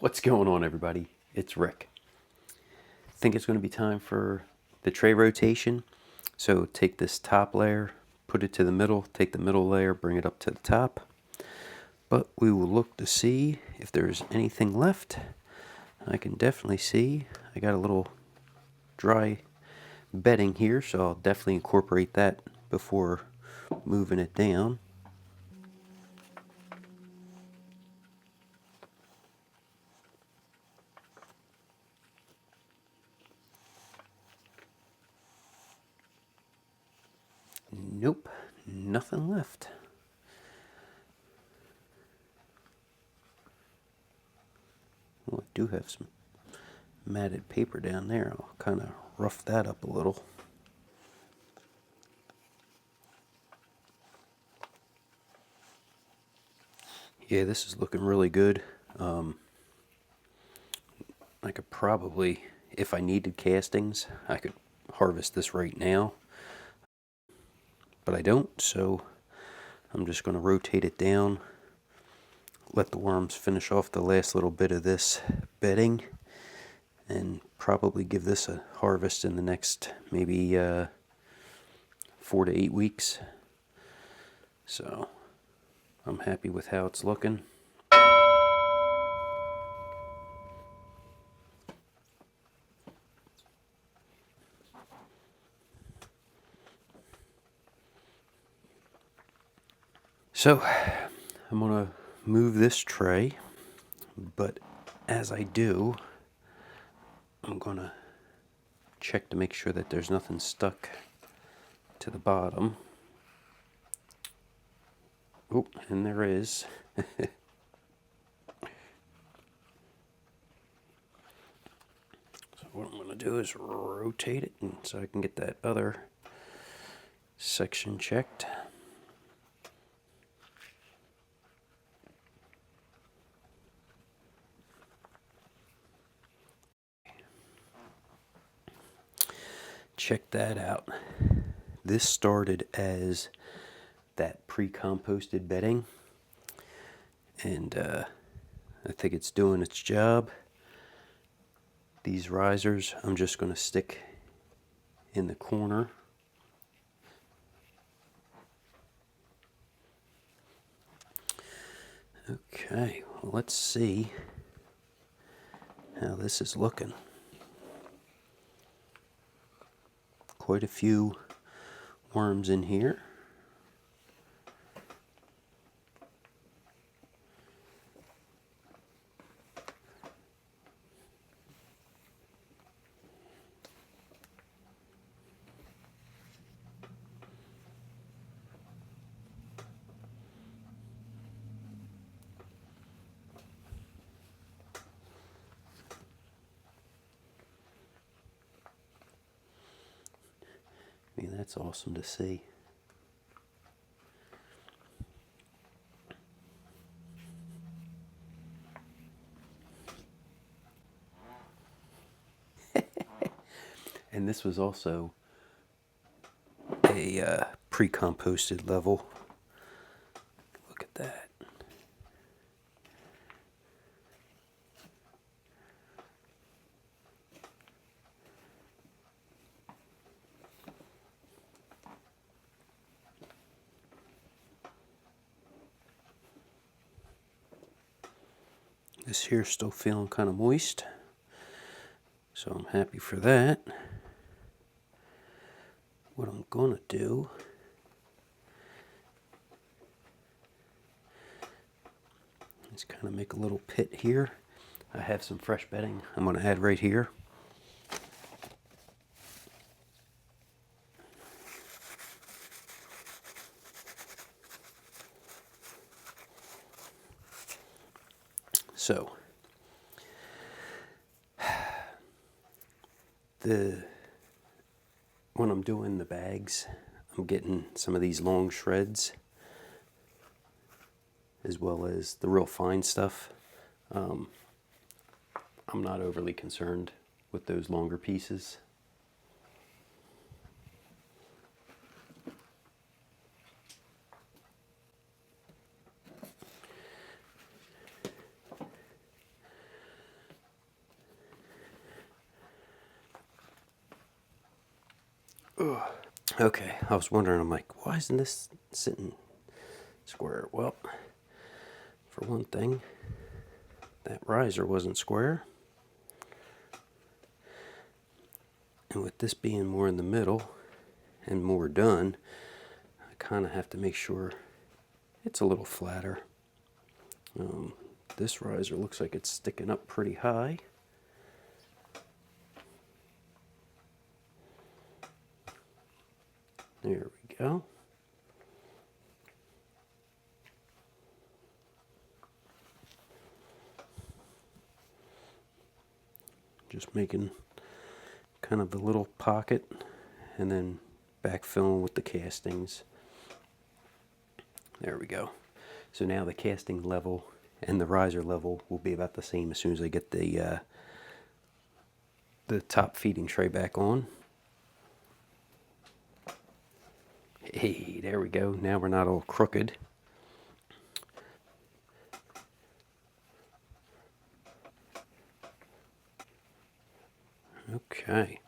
What's going on, everybody? It's Rick. I think it's going to be time for the tray rotation. So take this top layer, put it to the middle, take the middle layer, bring it up to the top. But we will look to see if there's anything left. I can definitely see I got a little dry bedding here, so I'll definitely incorporate that before moving it down. Nope, nothing left. Well, I do have some matted paper down there. I'll kind of rough that up a little. Yeah, this is looking really good. I could probably, if I needed castings, I could harvest this right now. But I don't, so I'm just going to rotate it down, let the worms finish off the last little bit of this bedding, and probably give this a harvest in the next maybe 4 to 8 weeks. So I'm happy with how it's looking. So I'm going to move this tray, but as I do, I'm going to check to make sure that there's nothing stuck to the bottom. Oh, and there is. So what I'm going to do is rotate it and so I can get that other section checked. Check that out. This started as that pre-composted bedding, and I think it's doing its job. These risers I'm just going to stick in the corner. Okay, well, let's see how this is looking. Quite a few worms in here. I mean, that's awesome to see. And this was also a pre-composted level. Look at that. This here's still feeling kind of moist, so I'm happy for that. What I'm going to do is kind of make a little pit here. I have some fresh bedding I'm going to add right here. So when I'm doing the bags, I'm getting some of these long shreds as well as the real fine stuff. I'm not overly concerned with those longer pieces. Okay, I was wondering, I'm like, why isn't this sitting square? Well, for one thing, that riser wasn't square. And with this being more in the middle and more done, I kind of have to make sure it's a little flatter. This riser looks like it's sticking up pretty high. There we go. Just making kind of the little pocket and then backfilling with the castings. There we go. So now the casting level and the riser level will be about the same as soon as I get the top feeding tray back on. Hey, there we go. Now we're not all crooked. Okay.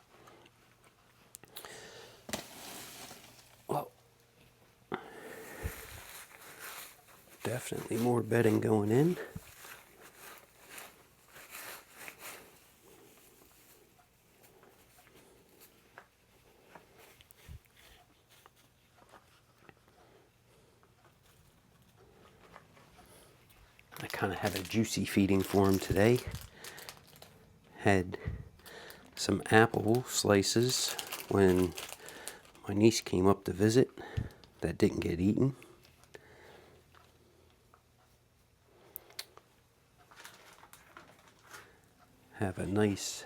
Well, definitely more bedding going in. I kind of had a juicy feeding for him today. Had some apple slices when my niece came up to visit that didn't get eaten. Have a nice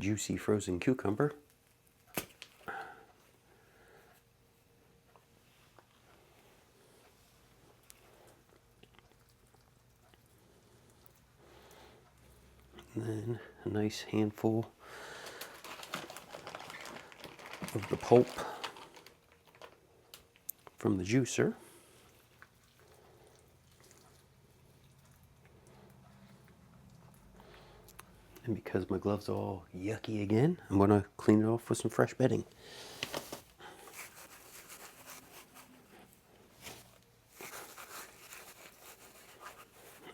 juicy frozen cucumber. And then a nice handful of the pulp from the juicer. And because my gloves are all yucky again, I'm going to clean it off with some fresh bedding.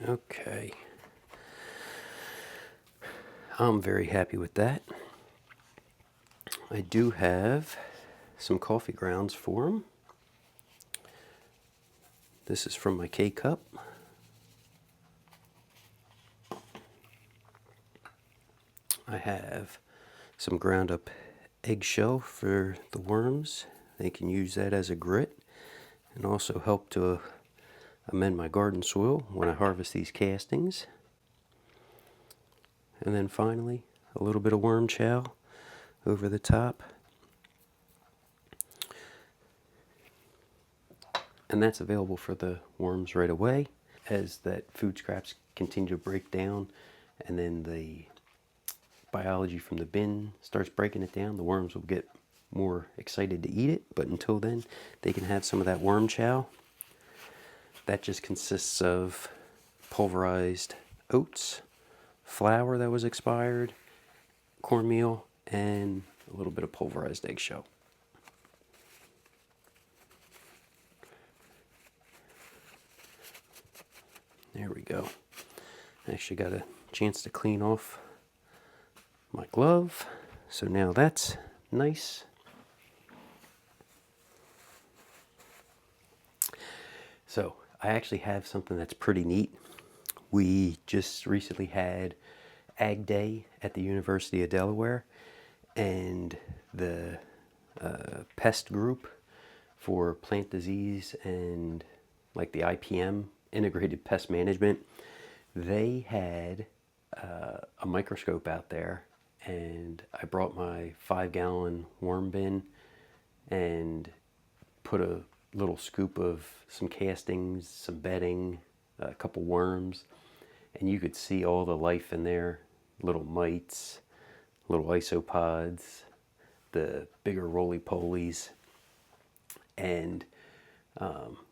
Okay. I'm very happy with that. I do have some coffee grounds for them. This is from my K-Cup. I have some ground up eggshell for the worms. They can use that as a grit and also help to amend my garden soil when I harvest these castings. And then finally, a little bit of worm chow over the top. And that's available for the worms right away. As that food scraps continue to break down and then the biology from the bin starts breaking it down, the worms will get more excited to eat it. But until then, they can have some of that worm chow. That just consists of pulverized oats, flour that was expired, cornmeal, and a little bit of pulverized eggshell. There we go. I actually got a chance to clean off my glove, so now that's nice. So I actually have something that's pretty neat. We just recently had Ag Day at the University of Delaware, and the pest group for plant disease and like the IPM, Integrated Pest Management, they had a microscope out there, and I brought my 5-gallon worm bin and put a little scoop of some castings, some bedding, a couple worms, and you could see all the life in there. Little mites, little isopods, the bigger roly-polies, and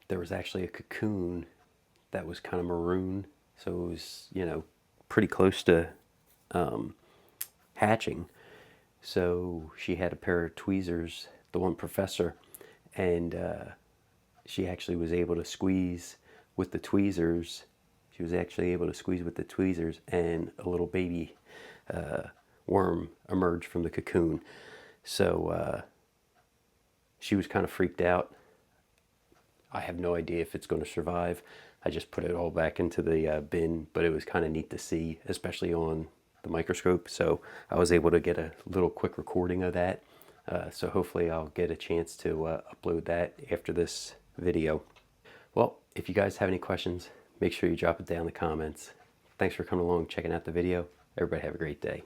there was actually a cocoon that was kind of maroon, so it was, you know, pretty close to hatching. So she had a pair of tweezers the one professor, and she actually was able to squeeze with the tweezers. She was actually able to squeeze with the tweezers, and a little baby worm emerged from the cocoon. So she was kind of freaked out. I have no idea if it's going to survive. I just put it all back into the bin, but it was kind of neat to see, especially on the microscope. So I was able to get a little quick recording of that. So hopefully I'll get a chance to upload that after this video. Well, if you guys have any questions, make sure you drop it down in the comments. Thanks for coming along and checking out the video. Everybody have a great day.